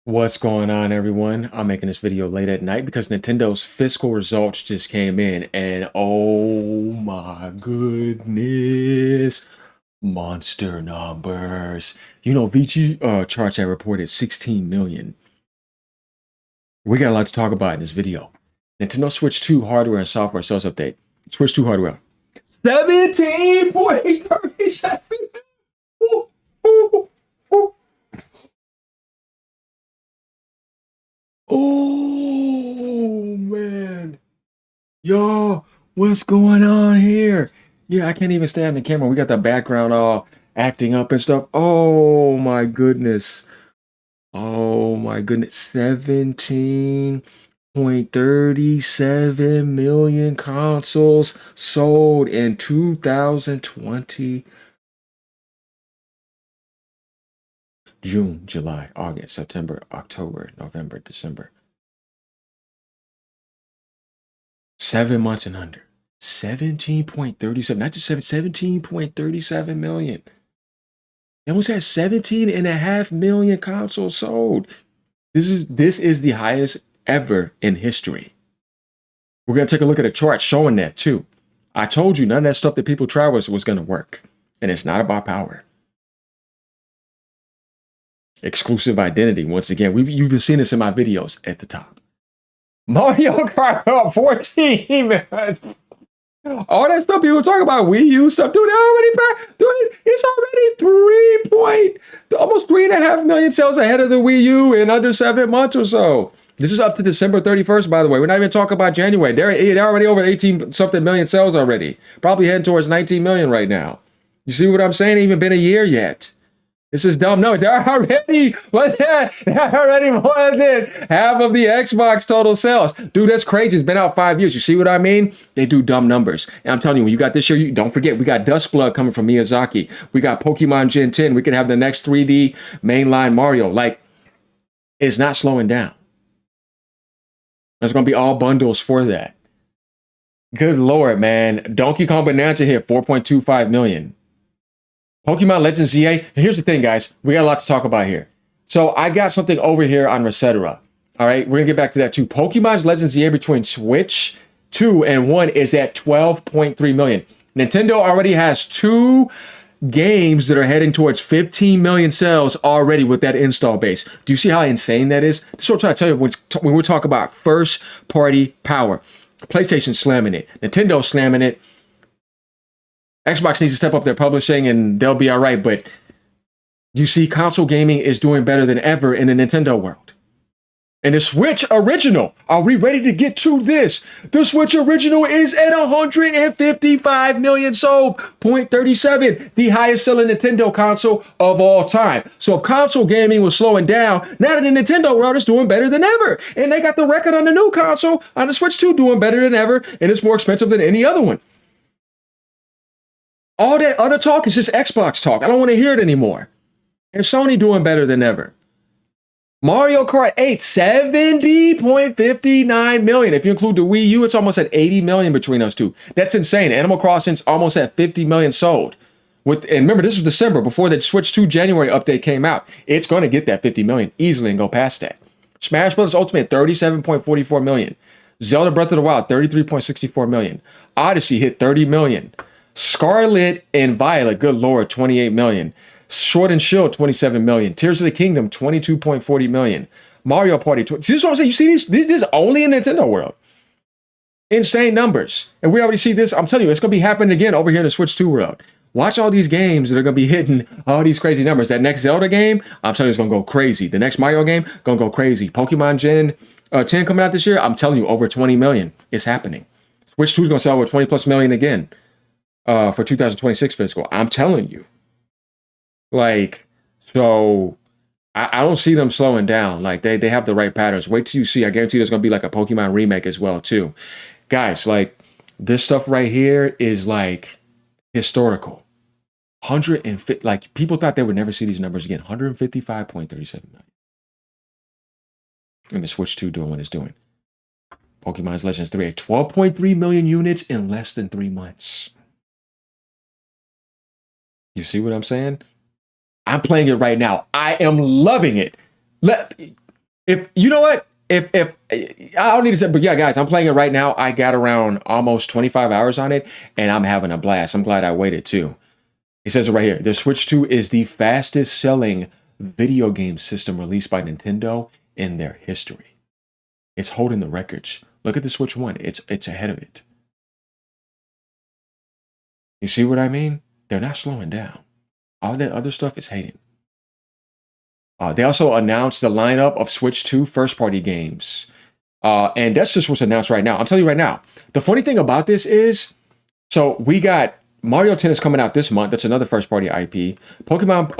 What's going on, everyone? I'm making this video late at night because Nintendo's fiscal results just came in, and oh my goodness, monster numbers. You know, VG charts have reported 16 million. We got a lot to talk about in this video. Nintendo Switch 2 hardware and software sales update. Switch 2 hardware. 17.37. Oh man. Yo, what's going on here? Yeah, I can't even stay on the camera. We got the background all acting up and stuff. Oh my goodness. Oh my goodness. 17.37 million consoles sold in 2020. June, July, August, September, October, November, December. 7 months and under. 17.37, not just 17.37 million. They almost had 17.5 million consoles sold. This is the highest ever in history. We're gonna take a look at a chart showing that too. I told you none of that stuff that people try was gonna work. And it's not about power. Exclusive identity, once again. You've been seeing this in my videos at the top. Mario Kart 14, man. All that stuff people talk about, Wii U stuff, dude, it's already almost 3.5 million sales ahead of the Wii U in under 7 months or so. This is up to December 31st, by the way. We're not even talking about January. They're already over 18 something million sales already. Probably heading towards 19 million right now. You see what I'm saying? It ain't even been a year yet. This is dumb. No, they're already more than half of the Xbox total sales. Dude, that's crazy. It's been out 5 years. You see what I mean? They do dumb numbers. And I'm telling you, when you got this year, don't forget, we got Duskblood coming from Miyazaki. We got Pokemon Gen 10. We could have the next 3D mainline Mario. Like, it's not slowing down. There's going to be all bundles for that. Good Lord, man. Donkey Kong Bonanza hit 4.25 million. Pokemon Legends ZA. Here's the thing, guys. We got a lot to talk about here. So I got something over here on Resetera. All right, we're going to get back to that too. Pokemon's Legends ZA between Switch 2 and 1 is at 12.3 million. Nintendo already has 2 games that are heading towards 15 million sales already with that install base. Do you see how insane that is? This is what I'm trying to tell you when we talk about first-party power. PlayStation slamming it. Nintendo slamming it. Xbox needs to step up their publishing and they'll be all right. But you see, console gaming is doing better than ever in the Nintendo world. And the Switch Original, are we ready to get to this? The Switch Original is at 155 million sold, 0.37, the highest selling Nintendo console of all time. So if console gaming was slowing down, now the Nintendo world is doing better than ever. And they got the record on the new console, on the Switch 2, doing better than ever, and it's more expensive than any other one. All that other talk is just Xbox talk. I don't want to hear it anymore. And Sony doing better than ever. Mario Kart 8, 70.59 million. If you include the Wii U, it's almost at 80 million between those two. That's insane. Animal Crossing's almost at 50 million sold. And remember, this was December before the Switch 2 January update came out. It's going to get that 50 million easily and go past that. Smash Bros. Ultimate, 37.44 million. Zelda Breath of the Wild, 33.64 million. Odyssey hit 30 million. Scarlet and Violet, good Lord, 28 million. Sword and Shield, 27 million. Tears of the Kingdom, 22.40 million. Mario Party, see, this is what I'm saying. You see this is only in Nintendo world. Insane numbers. And we already see this. I'm telling you, it's going to be happening again over here in the Switch 2 world. Watch all these games that are going to be hitting all these crazy numbers. That next Zelda game, I'm telling you, it's going to go crazy. The next Mario game, going to go crazy. Pokemon Gen 10 coming out this year, I'm telling you, over 20 million. It's happening. Switch 2 is going to sell over 20 plus million again. For 2026 fiscal. I'm telling you. Like, so I don't see them slowing down. Like, they have the right patterns. Wait till you see. I guarantee there's going to be like a Pokemon remake as well, too. Guys, like, this stuff right here is, like, historical. 150, like, people thought they would never see these numbers again. 155.37 million. And the Switch 2 doing what it's doing. Pokemon's Legends 3 at 12.3 million units in less than 3 months. You see what I'm saying? I'm playing it right now. I am loving it. If you know what, if I don't need to say, but yeah, guys, I'm playing it right now. I got around almost 25 hours on it, and I'm having a blast. I'm glad I waited too. It says it right here. The Switch 2 is the fastest selling video game system released by Nintendo in their history. It's holding the records. Look at the Switch 1. It's ahead of it. You see what I mean? They're not slowing down. All that other stuff is hating. They also announced the lineup of Switch 2 first-party games. And that's just what's announced right now. I'm telling you right now. The funny thing about this is, so we got Mario Tennis coming out this month. That's another first-party IP. Pokemon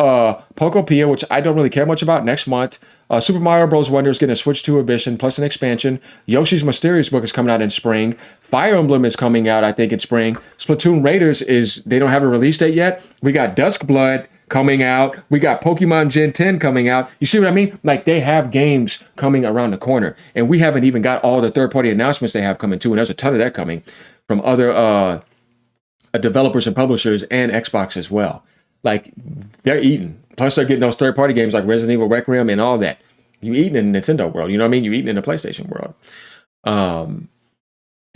Pokopia, which I don't really care much about, next month. Super Mario Bros. Wonder is getting a Switch 2 edition plus an expansion. Yoshi's Mysterious Book is coming out in spring. Fire Emblem is coming out, I think, in spring. Splatoon Raiders they don't have a release date yet. We got Duskblood coming out. We got Pokemon Gen 10 coming out. You see what I mean? Like, they have games coming around the corner. And we haven't even got all the third-party announcements they have coming, too. And there's a ton of that coming from other developers and publishers and Xbox as well. Like, they're eating. Plus, they're getting those third-party games like Resident Evil Requiem and all that. You eating in the Nintendo world. You know what I mean? You eating in the PlayStation world.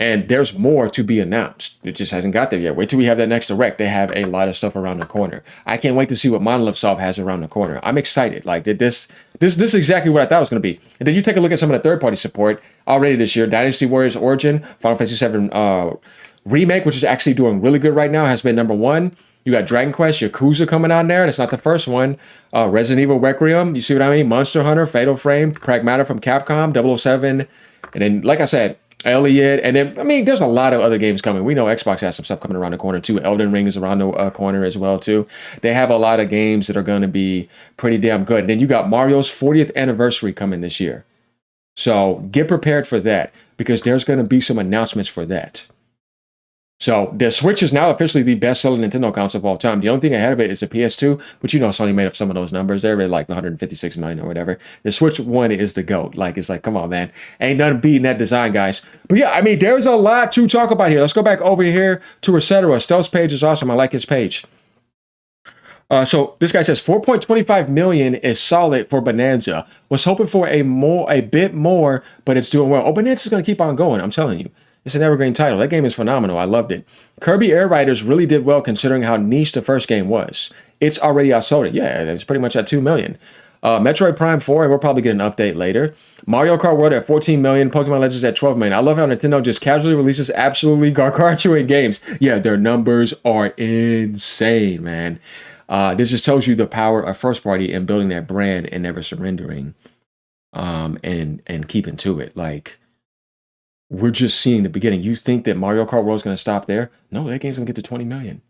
And there's more to be announced. It just hasn't got there yet. Wait till we have that next Direct. They have a lot of stuff around the corner. I can't wait to see what Monolith Soft has around the corner. I'm excited. Like, this is exactly what I thought it was going to be. And then you take a look at some of the third-party support already this year. Dynasty Warriors Origin, Final Fantasy VII Remake, which is actually doing really good right now, has been #1. You got Dragon Quest, Yakuza coming on there. That's not the first one. Resident Evil Requiem, you see what I mean? Monster Hunter, Fatal Frame, Pragmata from Capcom, 007. And then, like I said, Elliot. And then, I mean, there's a lot of other games coming. We know Xbox has some stuff coming around the corner, too. Elden Ring is around the corner as well, too. They have a lot of games that are going to be pretty damn good. And then you got Mario's 40th anniversary coming this year. So get prepared for that, because there's going to be some announcements for that. So the Switch is now officially the best-selling Nintendo console of all time. The only thing ahead of it is the PS2, but you know Sony made up some of those numbers. They're like 156 million or whatever. The Switch 1 is the GOAT. Like, it's like, come on, man. Ain't nothing beating that design, guys. But yeah, I mean, there's a lot to talk about here. Let's go back over here to Etc. Stealth's page is awesome. I like his page. So this guy says 4.25 million is solid for Bonanza. Was hoping for a bit more, but it's doing well. Oh, Bonanza's going to keep on going. I'm telling you. It's an evergreen title. That game is phenomenal. I loved it. Kirby Air Riders really did well considering how niche the first game was. It's already outsold it. Yeah, it's pretty much at 2 million. Metroid Prime 4, and we'll probably get an update later. Mario Kart World at 14 million. Pokemon Legends at 12 million. I love how Nintendo just casually releases absolutely gargantuan games. Yeah, their numbers are insane, man. This just tells you the power of first party and building that brand and never surrendering, and keeping to it. Like, we're just seeing the beginning. You think that Mario Kart World is going to stop there? No, that game's going to get to 20 million.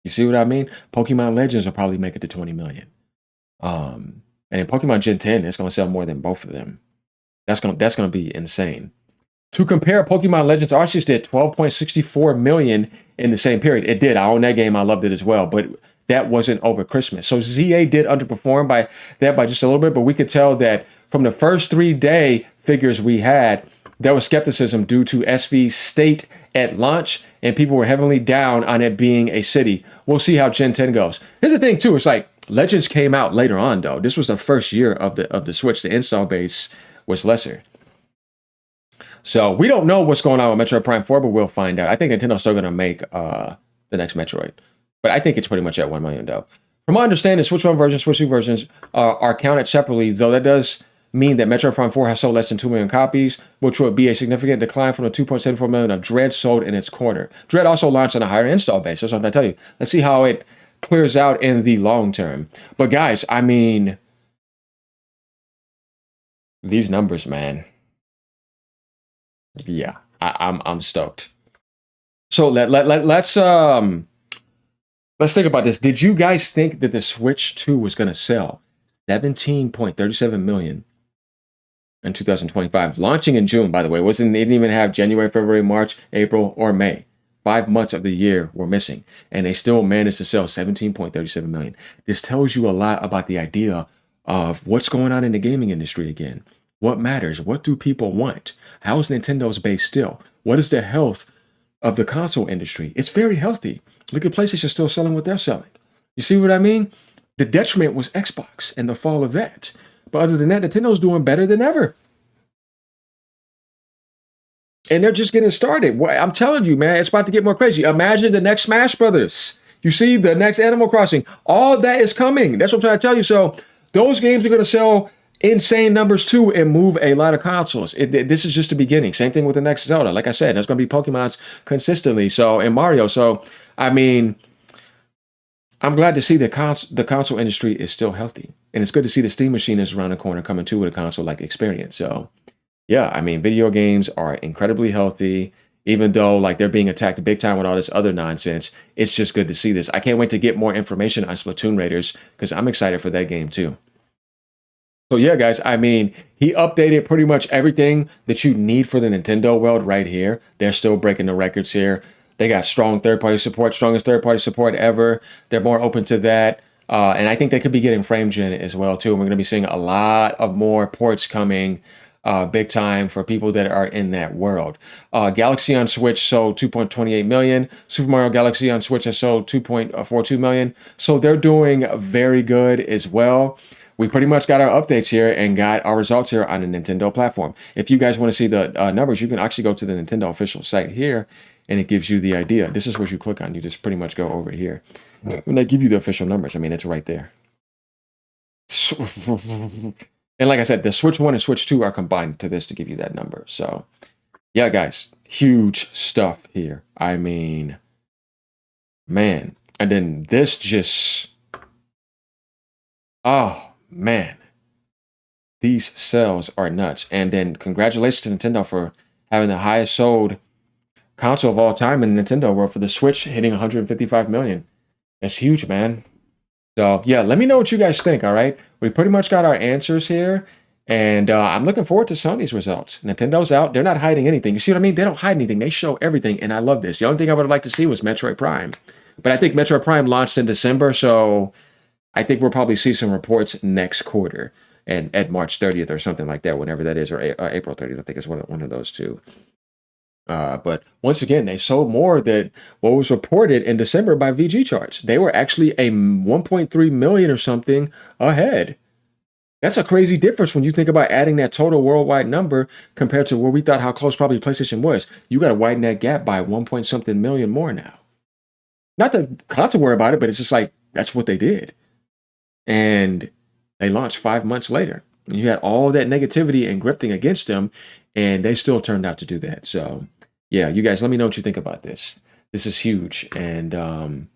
You see what I mean? Pokemon Legends will probably make it to 20 million. And in Pokemon Gen 10, it's going to sell more than both of them. That's going to be insane. To compare, Pokemon Legends Arceus did 12.64 million in the same period. It did. I own that game. I loved it as well. But that wasn't over Christmas. So ZA did underperform by just a little bit. But we could tell that from the first 3-day figures we had, there was skepticism due to SV's state at launch, and people were heavily down on it being a city. We'll see how Gen 10 goes. Here's the thing, too. It's like Legends came out later on, though. This was the first year of the Switch. The install base was lesser. So we don't know what's going on with Metroid Prime 4, but we'll find out. I think Nintendo's still going to make the next Metroid. But I think it's pretty much at 1 million, though. From my understanding, Switch 1 versions, Switch 2 versions are counted separately, though that does mean that Metroid Prime 4 has sold less than 2 million copies, which would be a significant decline from the 2.74 million of Dread sold in its quarter. Dread also launched on a higher install base. That's what I tell you. Let's see how it clears out in the long term. But guys, I mean, these numbers, man. Yeah, I'm stoked. So let's think about this. Did you guys think that the Switch 2 was going to sell 17.37 million in 2025? Launching in June, by the way. It didn't even have January, February, March, April, or May. 5 months of the year were missing, and they still managed to sell 17.37 million. This tells you a lot about the idea of what's going on in the gaming industry again. What matters? What do people want? How is Nintendo's base still? What is the health of the console industry? It's very healthy. Look at PlayStation still selling what they're selling. You see what I mean? The detriment was Xbox and the fall of that. But other than that, Nintendo's doing better than ever. And they're just getting started. I'm telling you, man, it's about to get more crazy. Imagine the next Smash Brothers. You see, the next Animal Crossing. All that is coming. That's what I'm trying to tell you. So those games are going to sell insane numbers too and move a lot of consoles. This is just the beginning. Same thing with the next Zelda. Like I said, there's going to be Pokemons consistently. So, and Mario. So, I mean, I'm glad to see the console industry is still healthy. And it's good to see the Steam machine is around the corner coming too with a console-like experience. So, yeah, I mean, video games are incredibly healthy, even though like they're being attacked big time with all this other nonsense. It's just good to see this. I can't wait to get more information on Splatoon Raiders because I'm excited for that game too. So yeah, guys, I mean, he updated pretty much everything that you need for the Nintendo world right here. They're still breaking the records here. They got strong third-party support, strongest third-party support ever. They're more open to that. And I think they could be getting frame gen as well too. And we're going to be seeing a lot of more ports coming big time for people that are in that world. Galaxy on Switch sold 2.28 million. Super Mario Galaxy on Switch has sold 2.42 million. So they're doing very good as well. We pretty much got our updates here and got our results here on the Nintendo platform. If you guys want to see the numbers, you can actually go to the Nintendo official site here and it gives you the idea. This is what you click on. You just pretty much go over here. When they give you the official numbers, I mean, it's right there. And like I said, the Switch 1 and Switch 2 are combined to this to give you that number. So, yeah, guys, huge stuff here. I mean, man. And then this just, oh, man. These sales are nuts. And then congratulations to Nintendo for having the highest sold console of all time in the Nintendo world for the Switch, hitting 155 million. That's huge, man. So, yeah, let me know what you guys think, all right? We pretty much got our answers here, and I'm looking forward to Sony's results. Nintendo's out. They're not hiding anything. You see what I mean? They don't hide anything. They show everything, and I love this. The only thing I would have liked to see was Metroid Prime. But I think Metroid Prime launched in December, so I think we'll probably see some reports next quarter and at March 30th or something like that, whenever that is, or April 30th. I think it's one of those two. But once again, they sold more than what was reported in December by VG charts. They were actually a 1.3 million or something ahead. That's a crazy difference when you think about adding that total worldwide number compared to where we thought how close probably PlayStation was. You got to widen that gap by 1 point something million more now. Not to worry about it, but it's just like, that's what they did. And they launched 5 months later. And you had all that negativity and grifting against them, and they still turned out to do that. So, yeah, you guys, let me know what you think about this. This is huge. And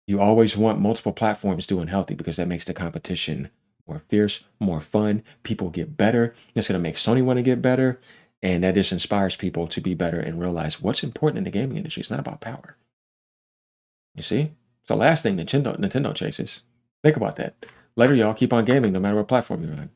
you always want multiple platforms doing healthy because that makes the competition more fierce, more fun. People get better. It's going to make Sony want to get better. And that just inspires people to be better and realize what's important in the gaming industry. It's not about power. You see? It's the last thing Nintendo chases. Think about that. Later, y'all. Keep on gaming no matter what platform you're on.